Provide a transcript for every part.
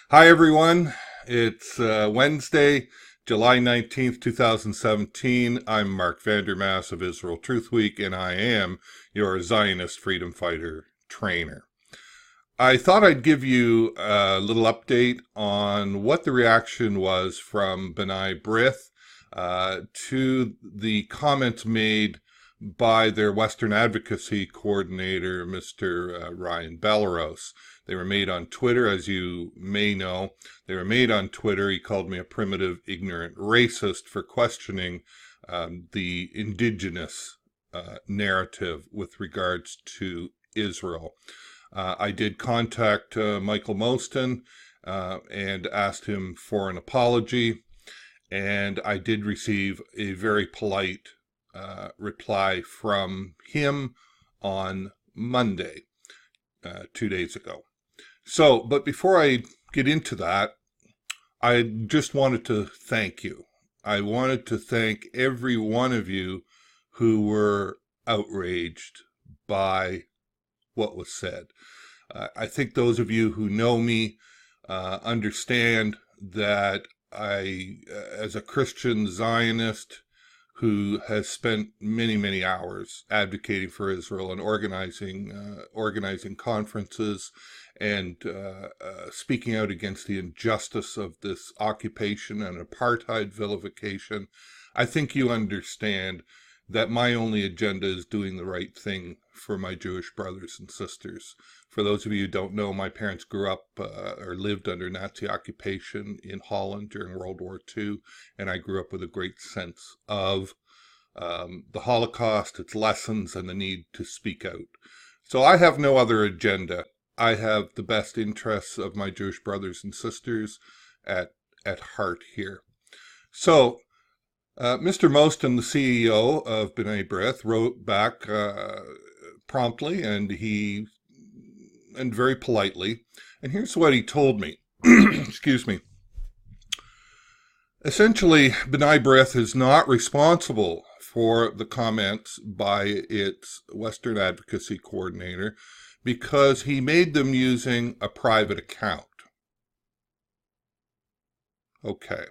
Hi, everyone. It's Wednesday, July 19th, 2017. I'm Mark Vandermaas of Israel Truth Week, and I am your Zionist freedom fighter trainer. I thought I'd give you a little update on what the reaction was from Brith to the comments made by their Western Advocacy coordinator, Mr. Ryan Belleros. They were made on Twitter, as you may know. They were made on Twitter. He called me a primitive, ignorant racist for questioning the indigenous narrative with regards to Israel. I did contact Michael Moston and asked him for an apology, and I did receive a very polite reply from him on Monday, 2 days ago. So, but before I get into that, I just wanted to thank you. I wanted to thank every one of you who were outraged by what was said. I think those of you who know me understand that I, as a Christian Zionist who has spent many, many hours advocating for Israel and organizing conferences and speaking out against the injustice of this occupation and apartheid vilification, I think you understand that my only agenda is doing the right thing for my Jewish brothers and sisters. For those of you who don't know, my parents grew up or lived under Nazi occupation in Holland during World War II, and I grew up with a great sense of the Holocaust, its lessons, and the need to speak out. So I have no other agenda. I have the best interests of my Jewish brothers and sisters at heart here. So Mr. Moston, the CEO of B'nai Brith, wrote back promptly and very politely. And here's what he told me. Excuse me. Essentially, B'nai Brith is not responsible for the comments by its Western Advocacy coordinator because he made them using a private account. Okay.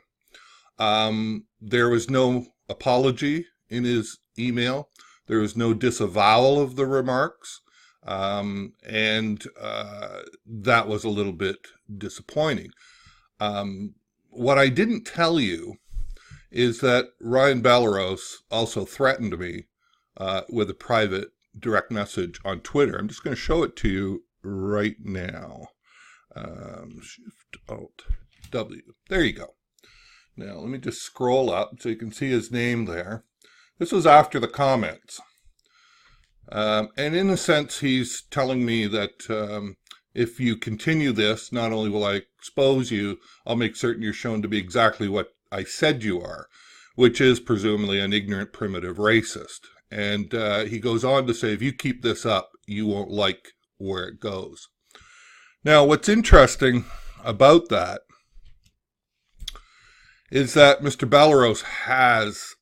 There was no apology in his email. There was no disavowal of the remarks. And that was a little bit disappointing. What I didn't tell you is that Ryan Belleros also threatened me with a private direct message on Twitter. I'm just going to show it to you right now. Shift-Alt-W. There you go. Now, let me just scroll up so you can see his name there. This was after the comments. And in a sense, he's telling me that if you continue this, not only will I expose you, I'll make certain you're shown to be exactly what I said you are, which is presumably an ignorant, primitive racist. And he goes on to say, if you keep this up, you won't like where it goes. Now, what's interesting about that is that Mr. Belleros has,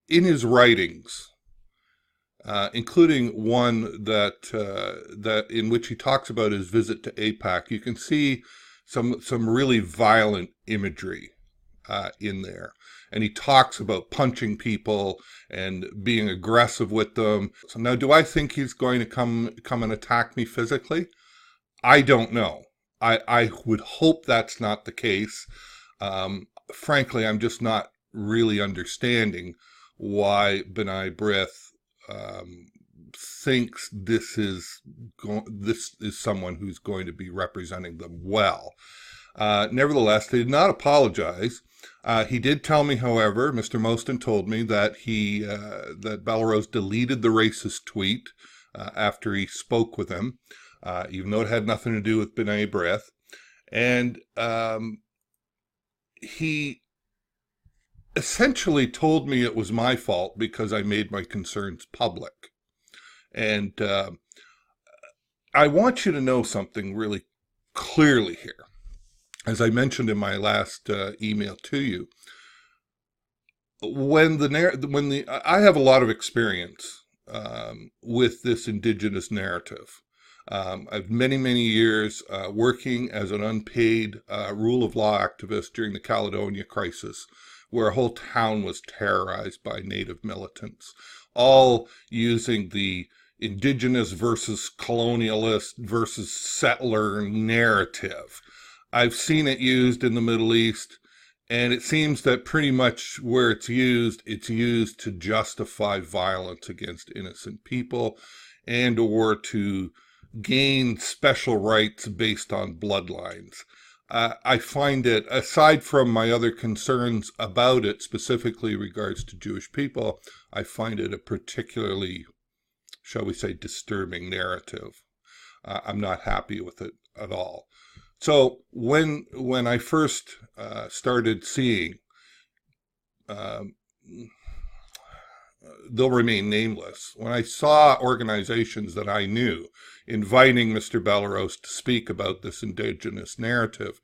in his writings, including one that in which he talks about his visit to AIPAC, you can see some really violent imagery in there. And he talks about punching people and being aggressive with them. So now, do I think he's going to come and attack me physically? I don't know. I would hope that's not the case. Frankly, I'm just not really understanding why B'nai Brith thinks this is someone who's going to be representing them well. Nevertheless, they did not apologize. He did tell me, however, Mr. Moston told me that that Belleros deleted the racist tweet after he spoke with him, even though it had nothing to do with B'nai Brith. And he essentially told me it was my fault because I made my concerns public. And I want you to know something really clearly here. As I mentioned in my last email to you, I have a lot of experience with this indigenous narrative. I've many years working as an unpaid rule of law activist during the Caledonia crisis, where a whole town was terrorized by Native militants, all using the Indigenous versus colonialist versus settler narrative. I've seen it used in the Middle East, and it seems that pretty much where it's used to justify violence against innocent people and or to gain special rights based on bloodlines. I find it, aside from my other concerns about it, specifically regards to Jewish people, I find it a particularly, shall we say, disturbing narrative. I'm not happy with it at all. So when I first started seeing, they'll remain nameless, when I saw organizations that I knew inviting Mr. Bellerose to speak about this Indigenous narrative,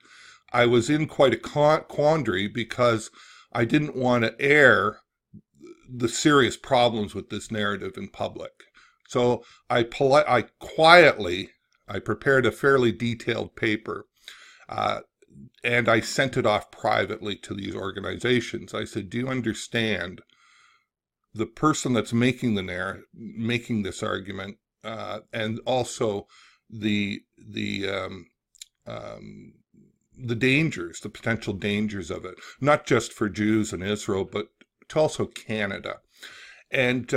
I was in quite a quandary because I didn't want to air the serious problems with this narrative in public. So I quietly prepared a fairly detailed paper, and I sent it off privately to these organizations. I said, do you understand the person that's making this argument, and also the dangers, the potential dangers of it, not just for Jews in Israel, but to also Canada. And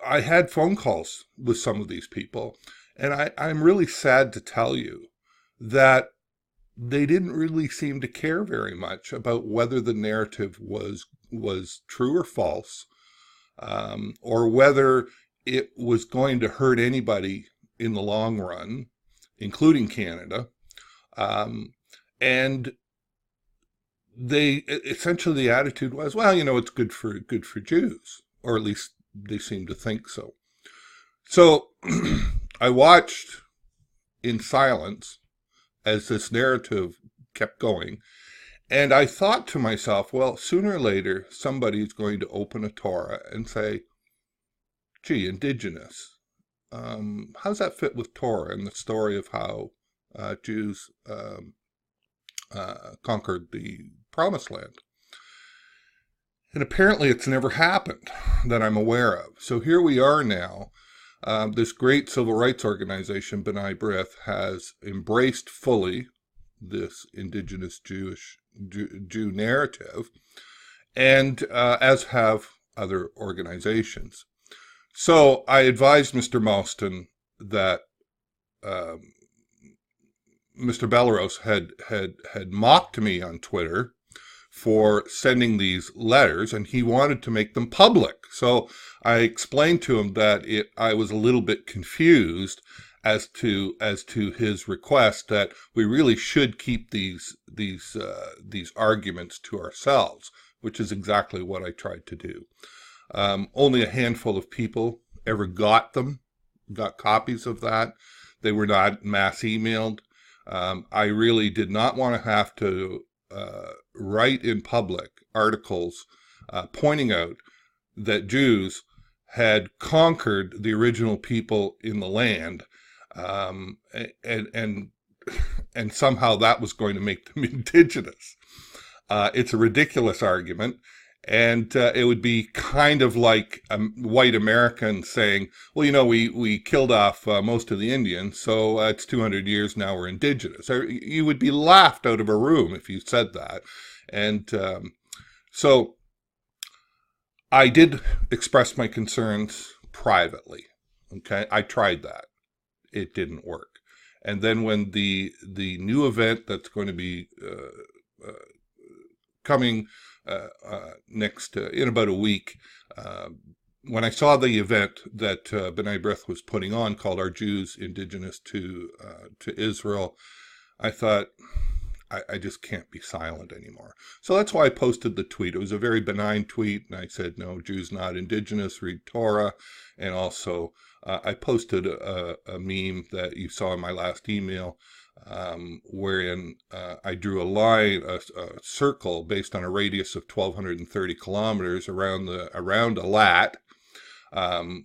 I had phone calls with some of these people, and I'm really sad to tell you that they didn't really seem to care very much about whether the narrative was true or false, or whether it was going to hurt anybody in the long run, including Canada. And they essentially, the attitude was, well, it's good for Jews, or at least they seem to think so. So I watched in silence as this narrative kept going, and I thought to myself, well, sooner or later somebody's going to open a Torah and say, gee, Indigenous, how does that fit with Torah and the story of how Jews conquered the Promised Land? And apparently it's never happened that I'm aware of. So here we are now. This great civil rights organization, Brith, has embraced fully this Indigenous Jew narrative, and as have other organizations. So I advised Mr. Malston that Mr. Bellerose had mocked me on Twitter for sending these letters, and he wanted to make them public. So I explained to him that I was a little bit confused as to his request that we really should keep these arguments to ourselves, which is exactly what I tried to do. Only a handful of people ever got copies of that. They were not mass emailed. I really did not want to have to write in public articles pointing out that Jews had conquered the original people in the land, and somehow that was going to make them indigenous. It's a ridiculous argument, and it would be kind of like a white American saying, well, we killed off most of the Indians, so it's 200 years now we're indigenous. You would be laughed out of a room if you said that. And so I did express my concerns privately. Okay, I tried that. It didn't work. And then when the new event that's going to be coming next in about a week, when I saw the event that B'nai Brith was putting on called "Are Jews Indigenous to Israel?" I thought, I just can't be silent anymore. So that's why I posted the tweet. It was a very benign tweet, and I said, no, Jews not indigenous, read Torah. And also I posted a meme that you saw in my last email, wherein I drew a line, a circle based on a radius of 1,230 kilometers around Eilat,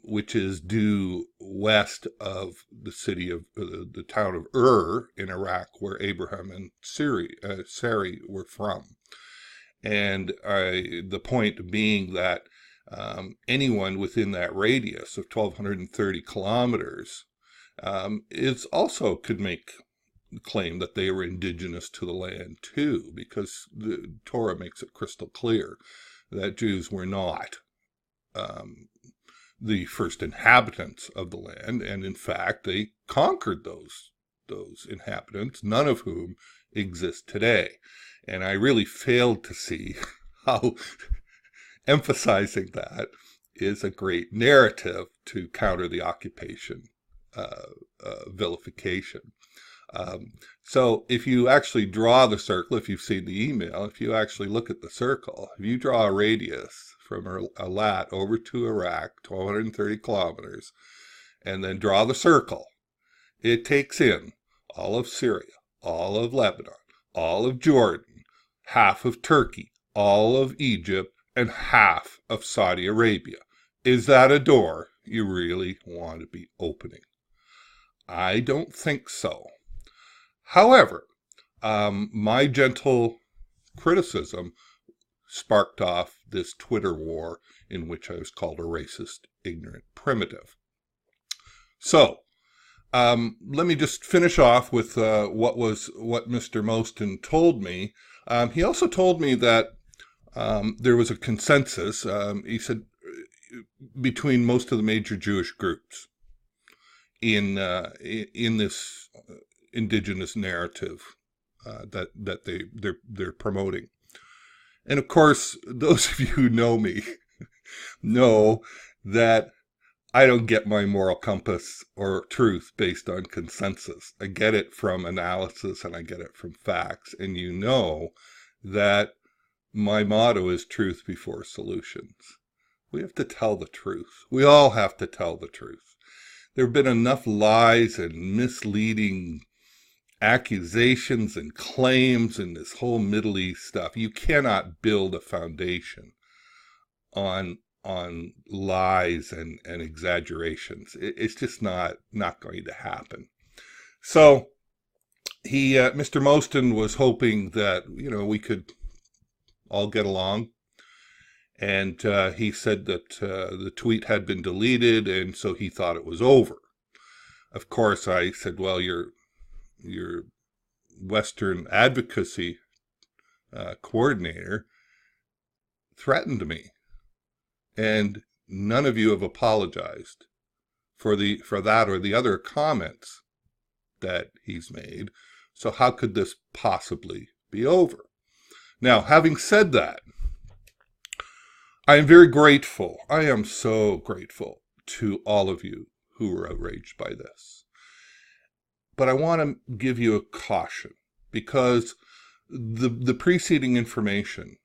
which is due west of the city of the town of in Iraq, where Abraham and Sarai were from. And the point being that anyone within that radius of 1,230 kilometers is also could make the claim that they were indigenous to the land too, because the Torah makes it crystal clear that Jews were not the first inhabitants of the land, and in fact they conquered those inhabitants, none of whom exist today. And I really failed to see how emphasizing that is a great narrative to counter the occupation vilification. So if you actually draw the circle, if you've seen the email, if you actually look at the circle, if you draw a radius from Eilat over to Iraq, 1,230 kilometers, and then draw the circle, it takes in all of Syria, all of Lebanon, all of Jordan, half of Turkey, all of Egypt, and half of Saudi Arabia. Is that a door you really want to be opening? I don't think so. However, my gentle criticism sparked off this Twitter war in which I was called a racist, ignorant, primitive. So, let me just finish off with what Mr. Moston told me. He also told me that there was a consensus, he said, between most of the major Jewish groups in this indigenous narrative that they're promoting. And of course, those of you who know me know that I don't get my moral compass or truth based on consensus. I get it from analysis and I get it from facts. And you know that my motto is truth before solutions. We have to tell the truth. We all have to tell the truth. There have been enough lies and misleading accusations and claims in this whole Middle East stuff. You cannot build a foundation on lies and exaggerations. It's just not going to happen. So Mr. Moston was hoping that, we could all get along. And he said that the tweet had been deleted, and so he thought it was over. Of course, I said, well, your Western Advocacy coordinator threatened me, and none of you have apologized for that or the other comments that he's made. So how could this possibly be over? Now, having said that, I am very grateful. I am so grateful to all of you who were outraged by this. But I want to give you a caution, because the preceding information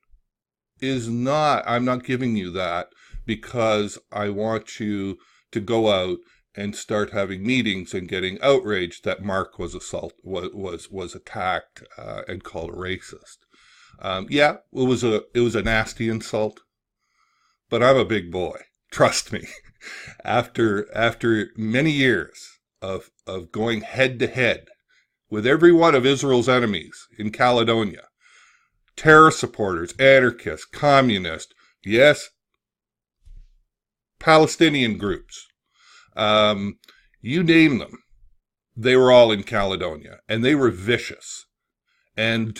is not, I'm not giving you that because I want you to go out and start having meetings and getting outraged that Mark was attacked and called a racist. Yeah, it was a nasty insult, but I'm a big boy. Trust me. After many years of going head to head with every one of Israel's enemies in Caledonia, terror supporters, anarchists, communists, yes, Palestinian groups, you name them, they were all in Caledonia, and they were vicious. And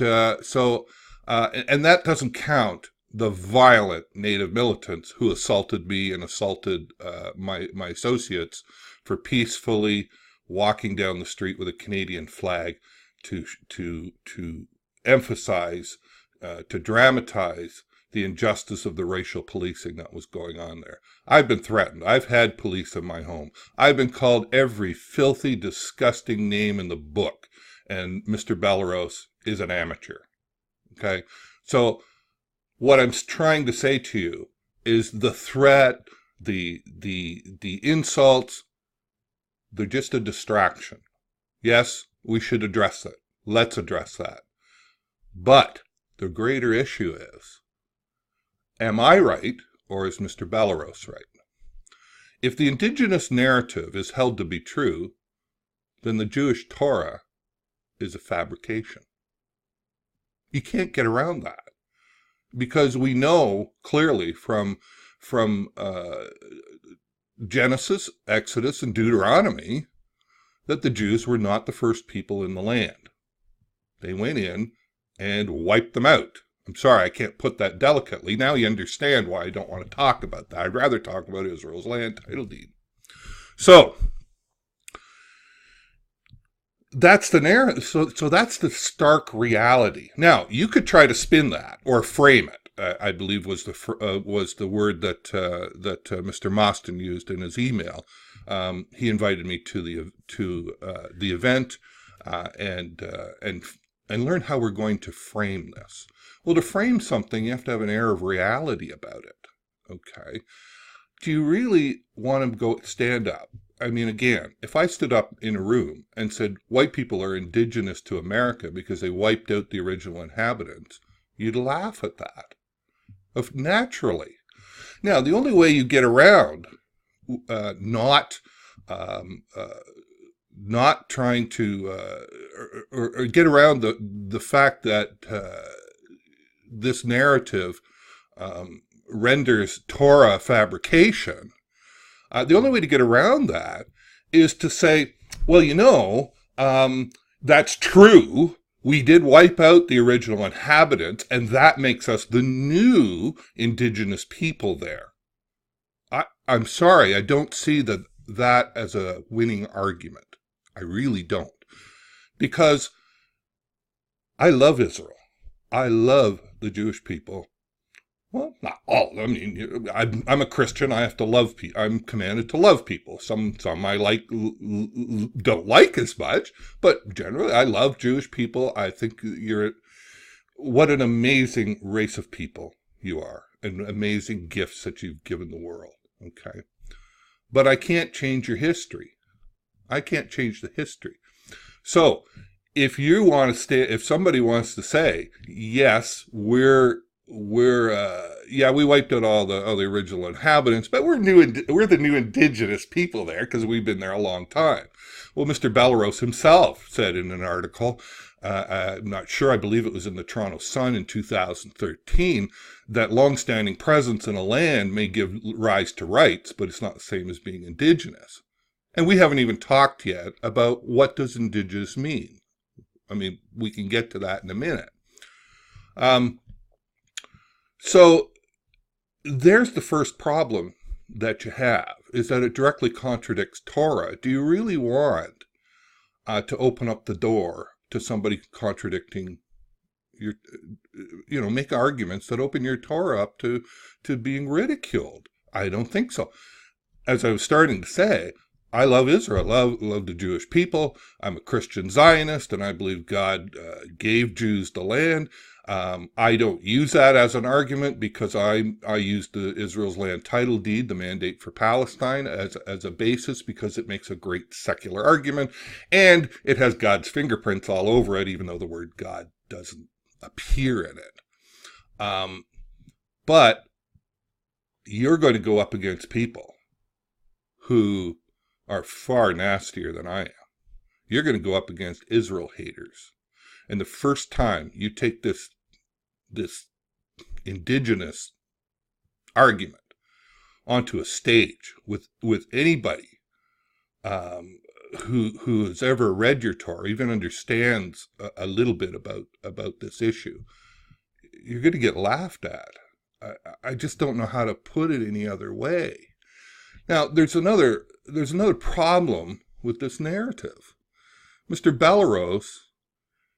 and that doesn't count the violent Native militants who assaulted me and assaulted my associates for peacefully walking down the street with a Canadian flag to emphasize, to dramatize the injustice of the racial policing that was going on there. I've been threatened. I've had police in my home. I've been called every filthy, disgusting name in the book, and Mr. Belarus is an amateur. Okay? So what I'm trying to say to you is the threat, the insults, they're just a distraction. Yes, we should address it. Let's address that. But the greater issue is, am I right or is Mr. Belarus right? If the indigenous narrative is held to be true, then the Jewish Torah is a fabrication. You can't get around that, because we know clearly from Genesis, Exodus, and Deuteronomy that the Jews were not the first people in the land. They went in and wiped them out. I'm sorry, I can't put that delicately. Now you understand why I don't want to talk about that. I'd rather talk about Israel's land title deed. So that's the narrative. So that's the stark reality. Now you could try to spin that or frame it. I believe was the word that Mr. Mostyn used in his email. He invited me to the event and learn how we're going to frame this. Well, to frame something, you have to have an air of reality about it. Okay. Do you really want to stand up? I mean, again, if I stood up in a room and said white people are indigenous to America because they wiped out the original inhabitants, you'd laugh at that. Naturally. Now, the only way you get around not trying to or get around the fact that this narrative renders Torah fabrication, the only way to get around that is to say, well, that's true. We did wipe out the original inhabitants, and that makes us the new indigenous people there. I'm sorry, I don't see that as a winning argument. I really don't. Because I love Israel. I love the Jewish people. Well, not all. I mean, I'm a Christian. I have to love people. I'm commanded to love people. Some I don't like as much, but generally I love Jewish people. I think what an amazing race of people you are, and amazing gifts that you've given the world. Okay, but I can't change your history. I can't change the history. So if somebody wants to say, yes, we wiped out all the original inhabitants, but we're the new indigenous people there because we've been there a long time. Well, Mr. Bellerose himself said in an article, I'm not sure, I believe it was in the Toronto Sun in 2013, that long-standing presence in a land may give rise to rights, but it's not the same as being indigenous. And we haven't even talked yet about what does indigenous mean. I mean, we can get to that in a minute. So there's the first problem that you have, is that it directly contradicts Torah. Do you really want to open up the door to somebody contradicting make arguments that open your Torah up to being ridiculed? I don't think so. As I was starting to say, I love Israel. I love the Jewish people. I'm a Christian Zionist, and I believe God gave Jews the land. I don't use that as an argument because I use the Israel's land title deed, the mandate for Palestine, as a basis because it makes a great secular argument, and it has God's fingerprints all over it, even though the word God doesn't appear in it. But you're going to go up against people who are far nastier than I am. You're going to go up against Israel haters. And the first time you take this indigenous argument onto a stage with anybody who has ever read your Torah, even understands a little bit about this issue, you're going to get laughed at. I just don't know how to put it any other way. Now, there's another problem with this narrative. Mr. Bellerose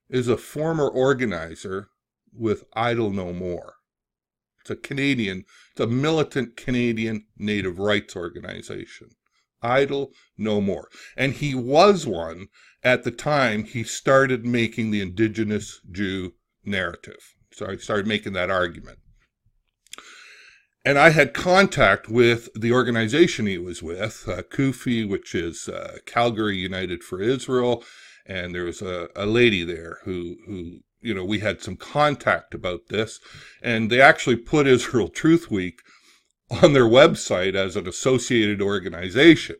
is a former organizer with Idle No More. It's a militant Canadian native rights organization. Idle No More. And he was one at the time he started making the indigenous Jew narrative. So I started making that argument. And I had contact with the organization he was with, CUFI, which is Calgary United for Israel, and there was a lady there who we had some contact about this, and they actually put Israel Truth Week on their website as an associated organization.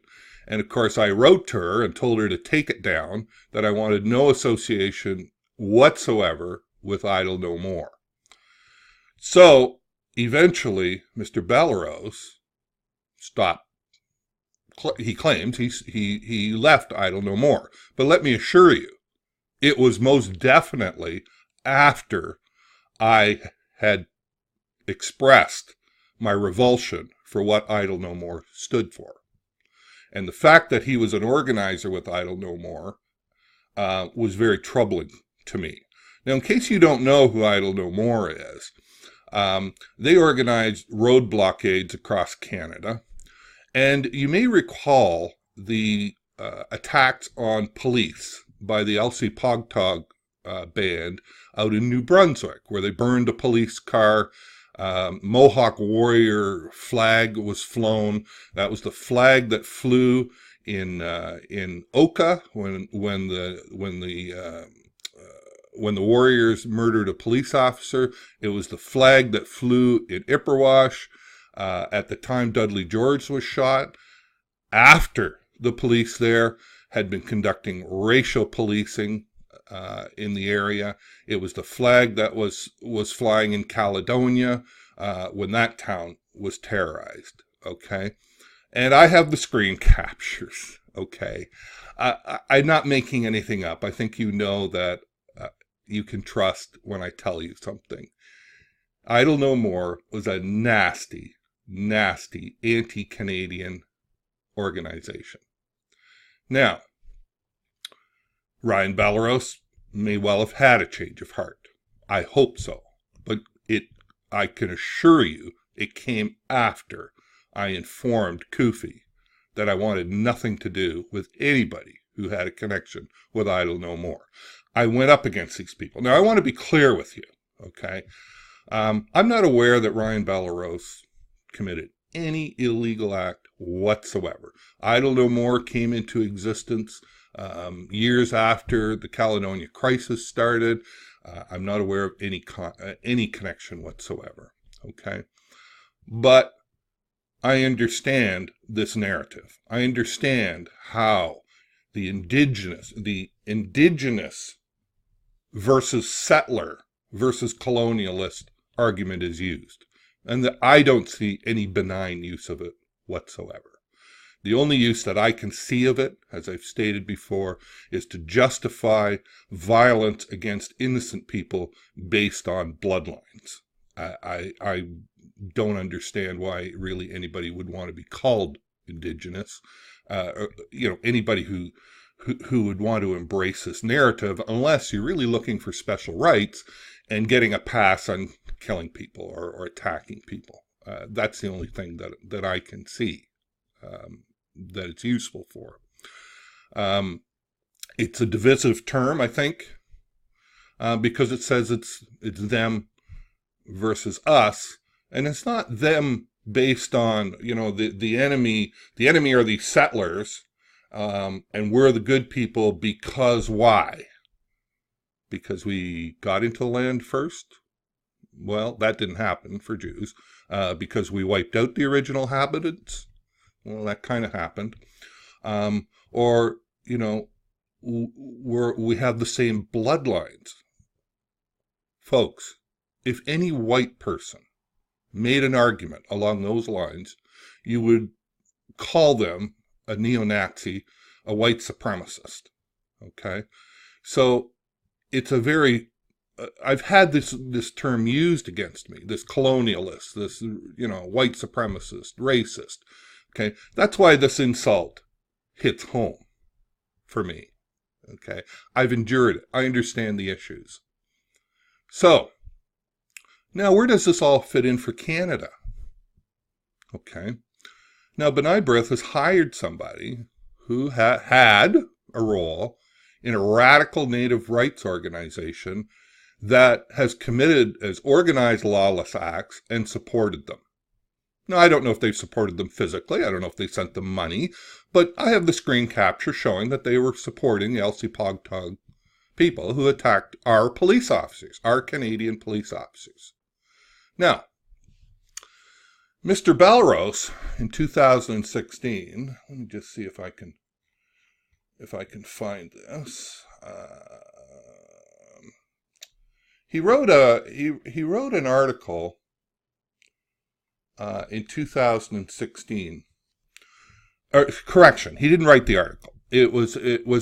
And of course, I wrote to her and told her to take it down, that I wanted no association whatsoever with Idle No More. So eventually, Mr. Belrose stopped. He claims he left Idle No More. But let me assure you, it was most definitely after I had expressed my revulsion for what Idle No More stood for. And the fact that he was an organizer with Idle No More was very troubling to me. Now, in case you don't know who Idle No More is, they organized road blockades across Canada. And you may recall the attacks on police by the Elsie Pogtog band out in New Brunswick, where they burned a police car. Mohawk warrior flag was flown. That was the flag that flew in Oka when the warriors murdered a police officer. It was the flag that flew in Ipperwash at the time Dudley George was shot, after the police there had been conducting racial policing in the area. It was the flag that was flying in Caledonia when that town was terrorized, okay? And I have the screen captures, okay? I'm not making anything up. I think you know that you can trust when I tell you something. Idle No More was a nasty, nasty anti-Canadian organization. Now, Ryan Belrose may well have had a change of heart. I hope so. But I can assure you it came after I informed Koofy that I wanted nothing to do with anybody who had a connection with Idle No More. I went up against these people. Now, I want to be clear with you, okay? I'm not aware that Ryan Belrose committed any illegal act whatsoever. Idle No More came into existence years after the Caledonia crisis started. I'm not aware of any connection whatsoever. Okay, but I understand this narrative. I understand how the indigenous versus settler versus colonialist argument is used, and that I don't see any benign use of it whatsoever. The only use that I can see of it, as I've stated before, is to justify violence against innocent people based on bloodlines. I don't understand why really anybody would want to be called Indigenous. Anybody who would want to embrace this narrative, unless you're really looking for special rights and getting a pass on killing people or attacking people. That's the only thing that I can see that it's useful for. It's a divisive term, I think, because it says it's them versus us, and it's not them based on the enemy. The enemy are these settlers, and we're the good people because why? Because we got into the land first? Well, that didn't happen for Jews. Because we wiped out the original inhabitants? Well, that kind of happened. We have the same bloodlines. Folks, if any white person made an argument along those lines, you would call them a neo-Nazi, a white supremacist. Okay? So it's a very... I've had this term used against me, this colonialist, this, white supremacist, racist. Okay? That's why this insult hits home for me. Okay? I've endured it. I understand the issues. So, now where does this all fit in for Canada? Okay. Now, B'nai Brith has hired somebody who had a role in a radical native rights organization that has committed as organized lawless acts and supported them. Now, I don't know if they've supported them physically. I don't know if they sent them money, but I have the screen capture showing that they were supporting the Elsie Pogtog people who attacked our police officers, our Canadian police officers. Now, Mr. Belrose in 2016, let me just see if I can find this. He wrote an article in 2016. Correction, he didn't write the article. It was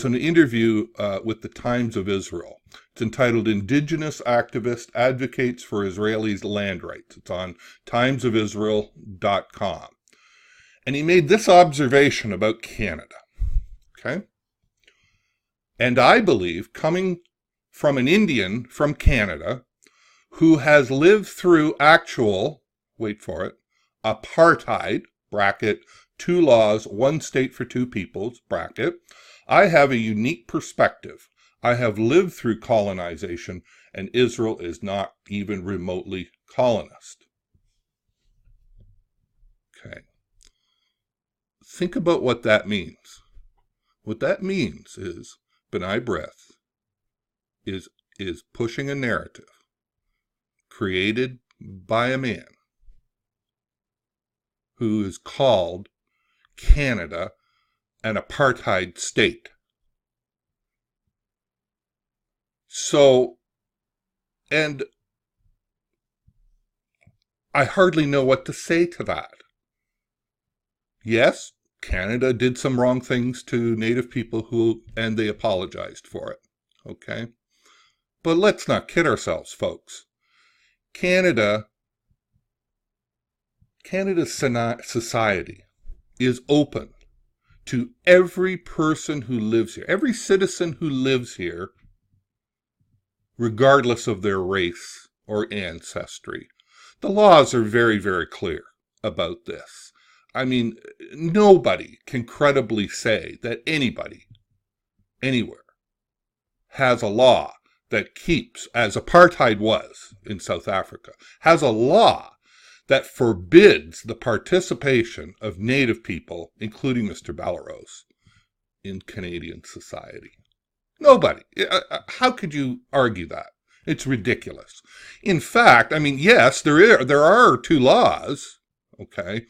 an interview with the Times of Israel. It's entitled "Indigenous Activist Advocates for Israelis' Land Rights." It's on timesofisrael.com. And he made this observation about Canada. Okay? And I believe, coming from an Indian from Canada who has lived through actual, wait for it, apartheid, bracket, 2 laws, 1 state for 2 peoples, bracket, I have a unique perspective. I have lived through colonization, and Israel is not even remotely colonist. Okay. Think about what that means. What that means is B'nai Brith is pushing a narrative created by a man who is called Canada an apartheid state. So, and I hardly know what to say to that. Yes, Canada did some wrong things to Native people and they apologized for it. Okay? But let's not kid ourselves, folks. Canada's society is open to every person who lives here, every citizen who lives here, regardless of their race or ancestry. The laws are very, very clear about this. I mean, nobody can credibly say that anybody, anywhere, has a law that keeps, as apartheid was in South Africa, has a law that forbids the participation of Native people, including Mr. Belrose, in Canadian society. Nobody. How could you argue that? It's ridiculous. In fact, I mean, yes, there are 2 laws, okay?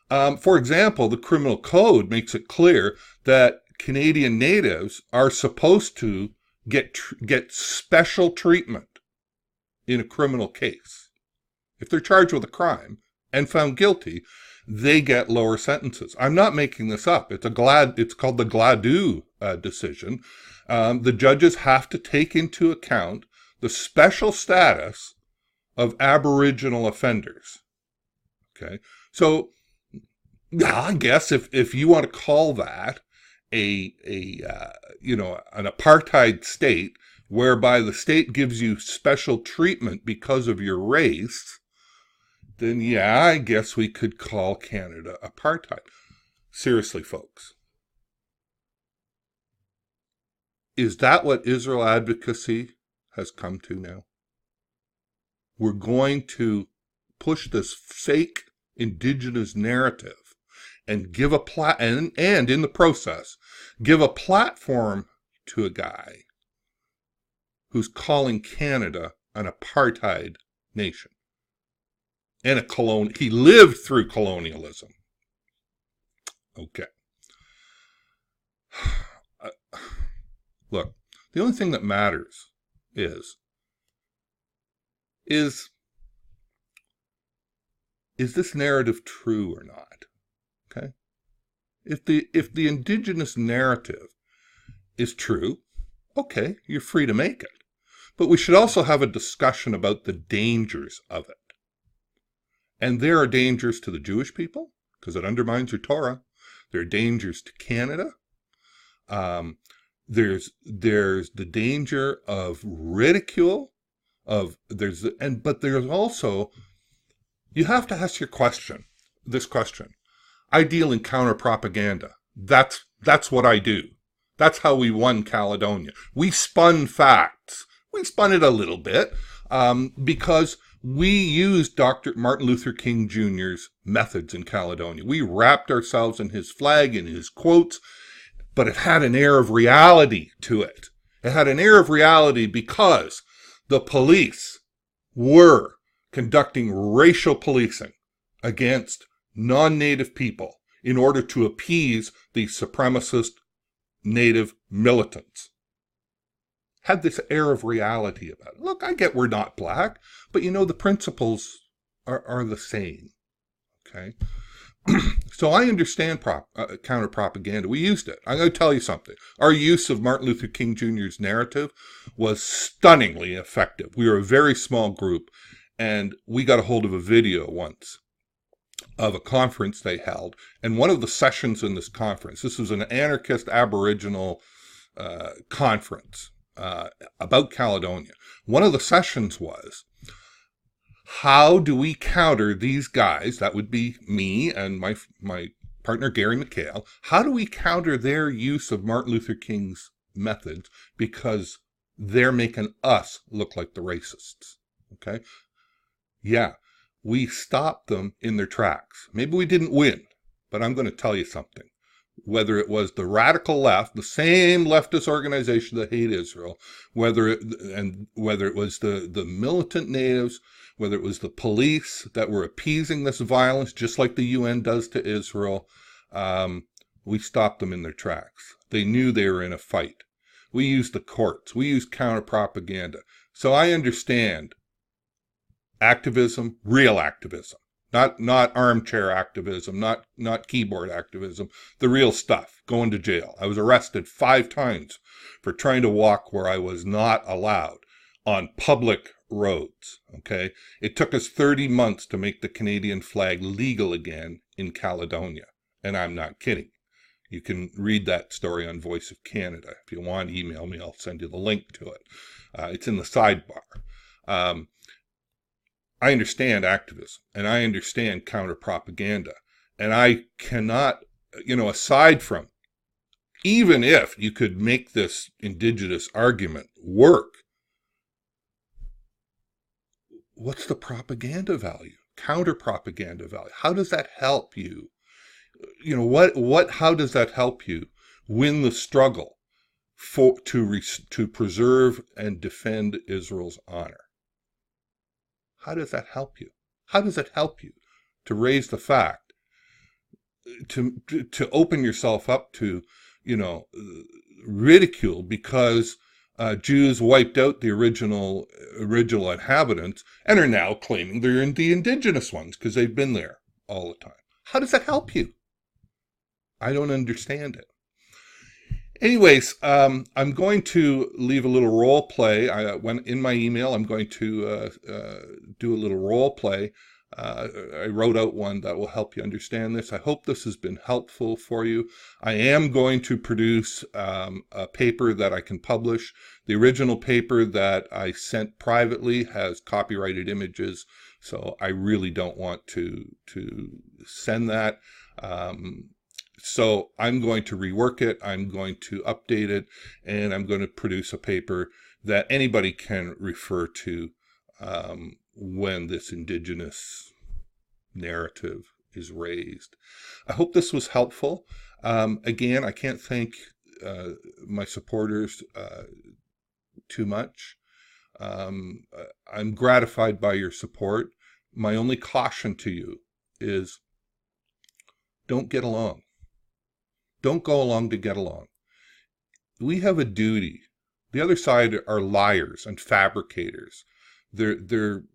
For example, the Criminal Code makes it clear that Canadian natives are supposed to get special treatment in a criminal case. If they're charged with a crime and found guilty, they get lower sentences. I'm not making this up. It's called the Gladue decision. The judges have to take into account the special status of Aboriginal offenders. Okay, so I guess if you want to call that an apartheid state whereby the state gives you special treatment because of your race, then yeah, I guess we could call Canada apartheid. Seriously, folks. Is that what Israel Advocacy has come to now? We're going to push this fake Indigenous narrative and give and in the process, give a platform to a guy who's calling Canada an apartheid nation. And he lived through colonialism. Okay. Look, the only thing that matters is this narrative true or not? Okay? If the Indigenous narrative is true, okay, you're free to make it. But we should also have a discussion about the dangers of it. And there are dangers to the Jewish people, because it undermines your Torah. There are dangers to Canada. There's the danger of ridicule. But there's also, you have to ask this question. I deal in counter-propaganda. That's what I do. That's how we won Caledonia. We spun facts. We spun it a little bit because we used Dr. Martin Luther King Jr.'s methods in Caledonia. We wrapped ourselves in his flag and his quotes, but it had an air of reality to it. It had an air of reality because the police were conducting racial policing against non-native people in order to appease the supremacist native militants. Had this air of reality about it. Look, I get we're not black, but the principles are the same. Okay? So I understand counter-propaganda. We used it. I'm going to tell you something. Our use of Martin Luther King Jr.'s narrative was stunningly effective. We were a very small group, and we got a hold of a video once of a conference they held. And one of the sessions in this conference, this was an anarchist Aboriginal conference about Caledonia. One of the sessions was, how do we counter these guys? That would be me and my partner Gary McHale. How do we counter their use of Martin Luther King's methods, because they're making us look like the racists? Okay? Yeah, we stopped them in their tracks. Maybe we didn't win, but I'm going to tell you something. Whether it was the radical left, the same leftist organization that hate Israel, whether it was the militant natives, whether it was the police that were appeasing this violence, just like the UN does to Israel, we stopped them in their tracks. They knew they were in a fight. We used the courts. We used counter-propaganda. So I understand activism, real activism. Not armchair activism, not keyboard activism, the real stuff, going to jail. I was arrested 5 times for trying to walk where I was not allowed on public roads, okay? It took us 30 months to make the Canadian flag legal again in Caledonia, and I'm not kidding. You can read that story on Voice of Canada. If you want, email me, I'll send you the link to it. It's in the sidebar. I understand activism, and I understand counter-propaganda, and I cannot, aside from, even if you could make this Indigenous argument work, what's the propaganda value? Counter-propaganda value? How does that help you? How does that help you win the struggle to preserve and defend Israel's honor? How does that help you? How does it help you to raise the fact, to open yourself up to, ridicule because Jews wiped out the original inhabitants and are now claiming they're the indigenous ones because they've been there all the time? How does that help you? I don't understand it. Anyways, I'm going to leave a little role play. When in my email, I'm going to do a little role play. I wrote out one that will help you understand this. I hope this has been helpful for you. I am going to produce a paper that I can publish. The original paper that I sent privately has copyrighted images, so I really don't want to send that. So I'm going to rework it, I'm going to update it, and I'm going to produce a paper that anybody can refer to when this Indigenous narrative is raised. I hope this was helpful. Again, I can't thank my supporters too much. I'm gratified by your support. My only caution to you is don't get along. Don't go along to get along. We have a duty. The other side are liars and fabricators. And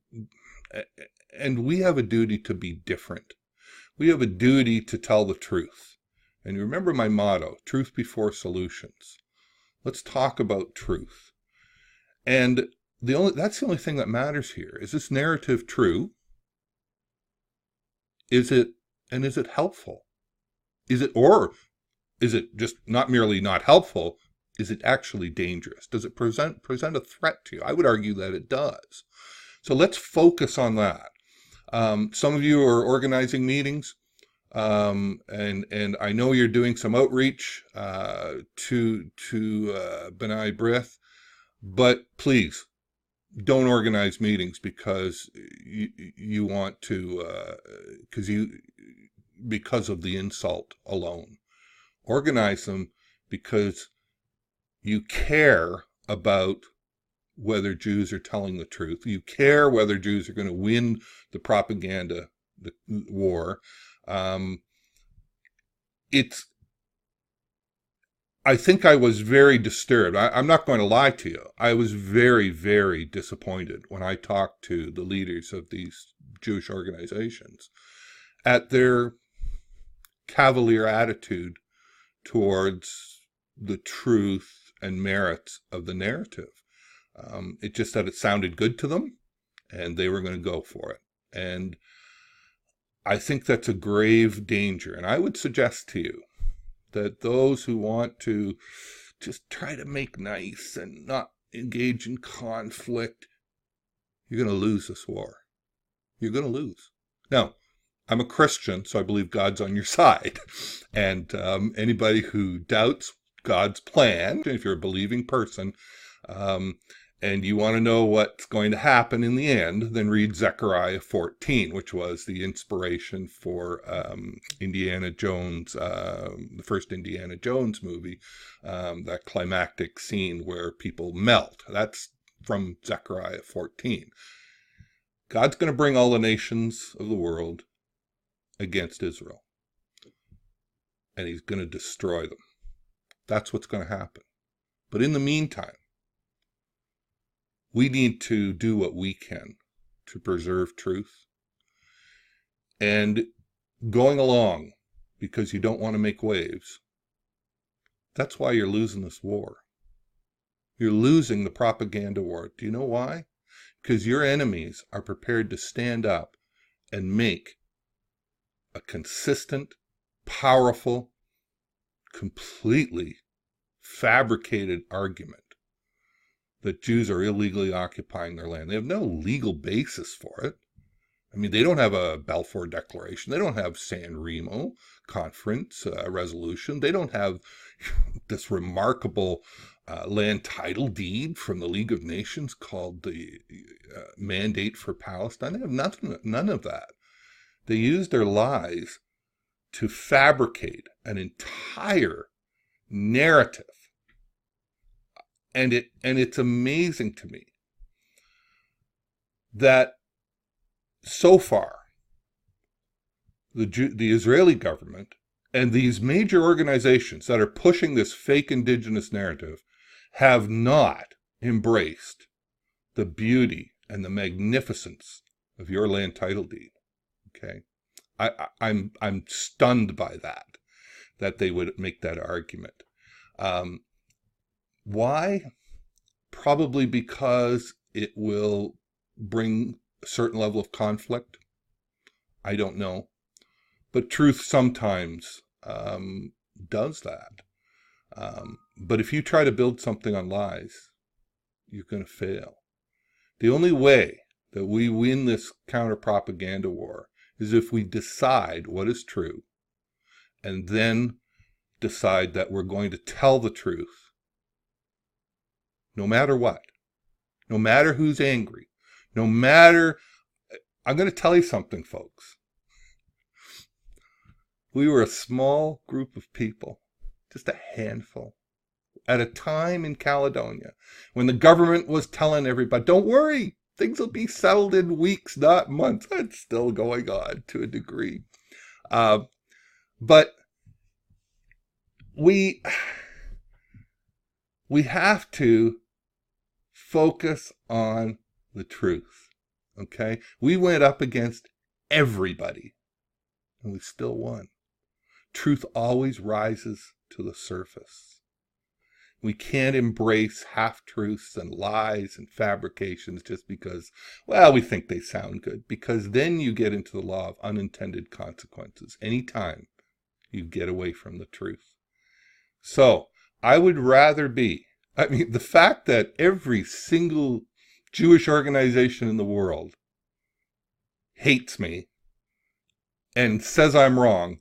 we have a duty to be different. We have a duty to tell the truth. And you remember my motto, truth before solutions. Let's talk about truth. And that's the only thing that matters here. Is this narrative true? Is it helpful? Is it just not merely not helpful? Is it actually dangerous? Does it present a threat to you? I would argue that it does. So let's focus on that. Some of you are organizing meetings, and I know you're doing some outreach to B'nai Brith, but please don't organize meetings because you want to, because of the insult alone. Organize them because you care about whether Jews are telling the truth. You care whether Jews are going to win the propaganda the war. I think I was very disturbed. I'm not going to lie to you. I was very, very disappointed when I talked to the leaders of these Jewish organizations at their cavalier attitude towards the truth and merits of the narrative. It just that it sounded good to them, and they were going to go for it. And I think that's a grave danger. And I would suggest to you that those who want to just try to make nice and not engage in conflict, you're going to lose this war. You're going to lose. Now, I'm a Christian, so I believe God's on your side. And anybody who doubts God's plan, if you're a believing person, and you want to know what's going to happen in the end, then read Zechariah 14, which was the inspiration for Indiana Jones, the first Indiana Jones movie, that climactic scene where people melt. That's from Zechariah 14. God's going to bring all the nations of the world against Israel, and he's going to destroy them. That's what's going to happen. But in the meantime, we need to do what we can to preserve truth. And going along because you don't want to make waves, that's why you're losing this war. You're losing the propaganda war. Do you know why? Because your enemies are prepared to stand up and make a consistent, powerful, completely fabricated argument that Jews are illegally occupying their land. They have no legal basis for it. I mean, they don't have a Balfour Declaration. They don't have San Remo Conference resolution. They don't have this remarkable land title deed from the League of Nations called the Mandate for Palestine. They have none of that. They use their lies to fabricate an entire narrative. And it's amazing to me that so far the Israeli government and these major organizations that are pushing this fake indigenous narrative have not embraced the beauty and the magnificence of your land title deed. Okay, I'm stunned by that they would make that argument. Why? Probably because it will bring a certain level of conflict. I don't know. But truth sometimes does that. But if you try to build something on lies, you're going to fail. The only way that we win this counter-propaganda war is if we decide what is true and then decide that we're going to tell the truth no matter what, no matter who's angry, no matter... I'm going to tell you something, folks. We were a small group of people, just a handful, at a time in Caledonia when the government was telling everybody, don't worry, things will be settled in weeks, not months. It's still going on to a degree. But we have to focus on the truth, okay? We went up against everybody, and we still won. Truth always rises to the surface. We can't embrace half-truths and lies and fabrications just because, well, we think they sound good, because then you get into the law of unintended consequences anytime you get away from the truth. So I would rather be, the fact that every single Jewish organization in the world hates me and says I'm wrong,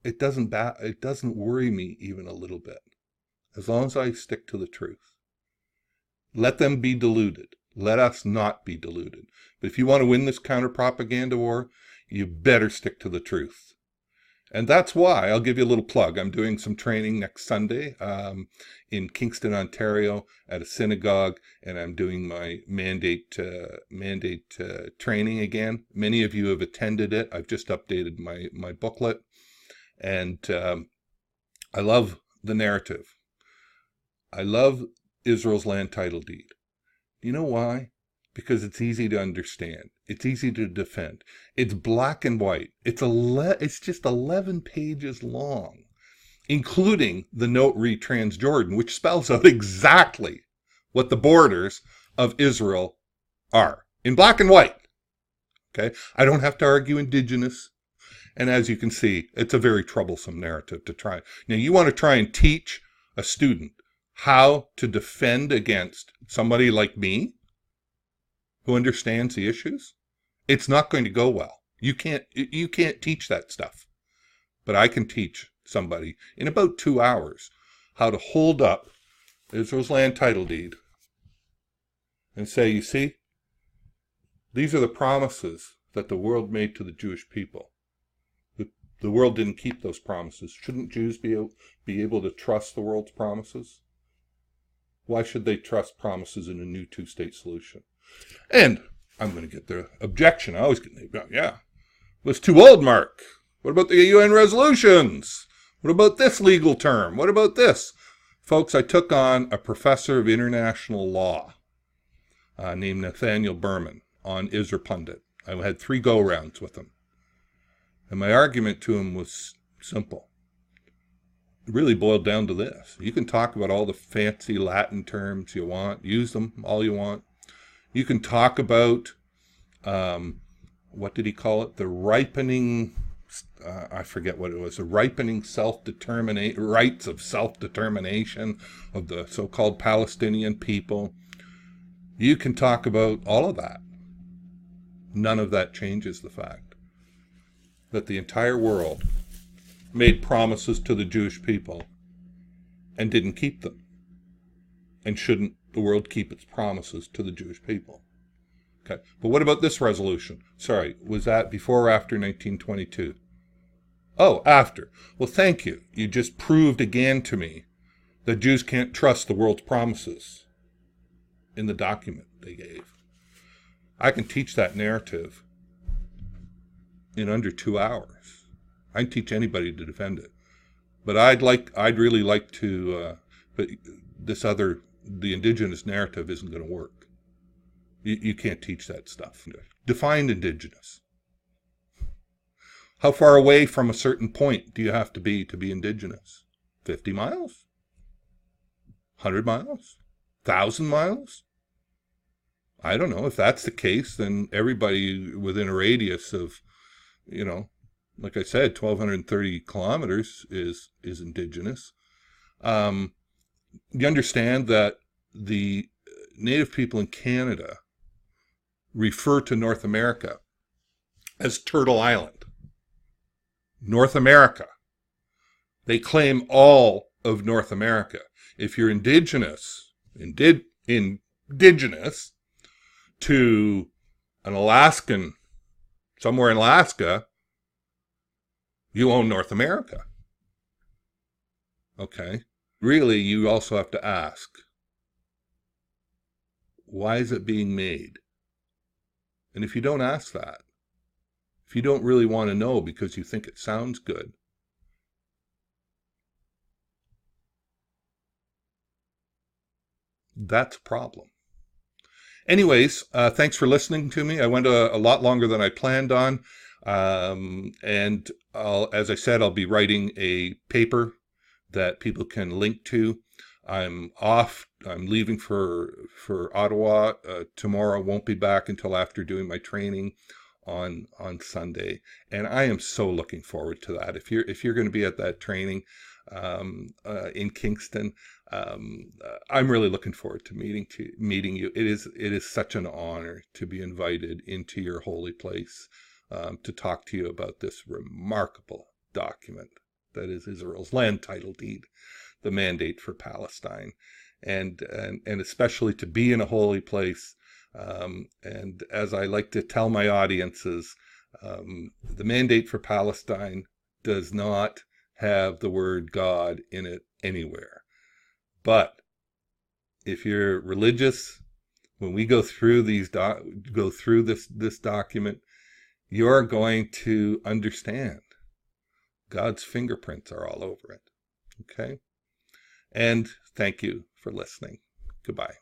it doesn't worry me even a little bit, as long as I stick to the truth. Let them be deluded. Let us not be deluded. But if you want to win this counter-propaganda war, you better stick to the truth. And that's why I'll give you a little plug. I'm doing some training next Sunday in Kingston, Ontario, at a synagogue, and I'm doing my mandate training again. Many of you have attended it. I've just updated my booklet, and I love the narrative. I love Israel's land title deed. You know why? Because it's easy to understand. It's easy to defend. It's black and white. It's just 11 pages long, including the note re Transjordan, which spells out exactly what the borders of Israel are in black and white. Okay? I don't have to argue Indigenous. And as you can see, it's a very troublesome narrative to try. Now, you want to try and teach a student how to defend against somebody like me, who understands the issues, it's not going to go well. You can't teach that stuff. But I can teach somebody in about 2 hours how to hold up Israel's land title deed and say, you see, these are the promises that the world made to the Jewish people. The world didn't keep those promises. Shouldn't Jews be able to trust the world's promises? Why should they trust promises in a new two-state solution? And I'm going to get the objection. I always get, yeah, it's too old, Mark. What about the UN resolutions? What about this legal term? What about this? Folks, I took on a professor of international law named Nathanberman on Isra Pundit. I had 3 go-rounds with him. And my argument to him was simple. It really boiled down to this. You can talk about all the fancy Latin terms you want. Use them all you want. You can talk about, what did he call it? The ripening, I forget what it was, the ripening rights of self-determination of the so-called Palestinian people. You can talk about all of that. None of that changes the fact that the entire world made promises to the Jewish people and didn't keep them. And shouldn't the world keep its promises to the Jewish people? Okay, but what about this resolution? Sorry, was that before or after 1922? Oh, after. Well, thank you. You just proved again to me that Jews can't trust the world's promises in the document they gave. I can teach that narrative in under 2 hours. I can teach anybody to defend it. But I'd really like to, but the Indigenous narrative isn't going to work. You can't teach that stuff. Define Indigenous. How far away from a certain point do you have to be Indigenous? 50 miles? 100 miles? 1,000 miles? I don't know. If that's the case, then everybody within a radius of, like I said, 1,230 kilometers is Indigenous. You understand that the Native people in Canada refer to North America as Turtle Island. North America. They claim all of North America. If you're indigenous to an Alaskan, somewhere in Alaska, you own North America. Okay. Really, you also have to ask, why is it being made? And if you don't ask that, if you don't really want to know because you think it sounds good, that's a problem. Anyways, thanks for listening to me. I went a lot longer than I planned on. And as I said, I'll be writing a paper that people can link to. I'm leaving for Ottawa tomorrow. Won't be back until after doing my training on Sunday. And I am so looking forward to that. If you're going to be at that training in Kingston, I'm really looking forward to meeting you. It is such an honor to be invited into your holy place to talk to you about this remarkable document that is Israel's land title deed, the mandate for Palestine, and especially to be in a holy place. And as I like to tell my audiences, the mandate for Palestine does not have the word God in it anywhere. But if you're religious, when we go through this document, you're going to understand God's fingerprints are all over it. Okay? And thank you for listening. Goodbye.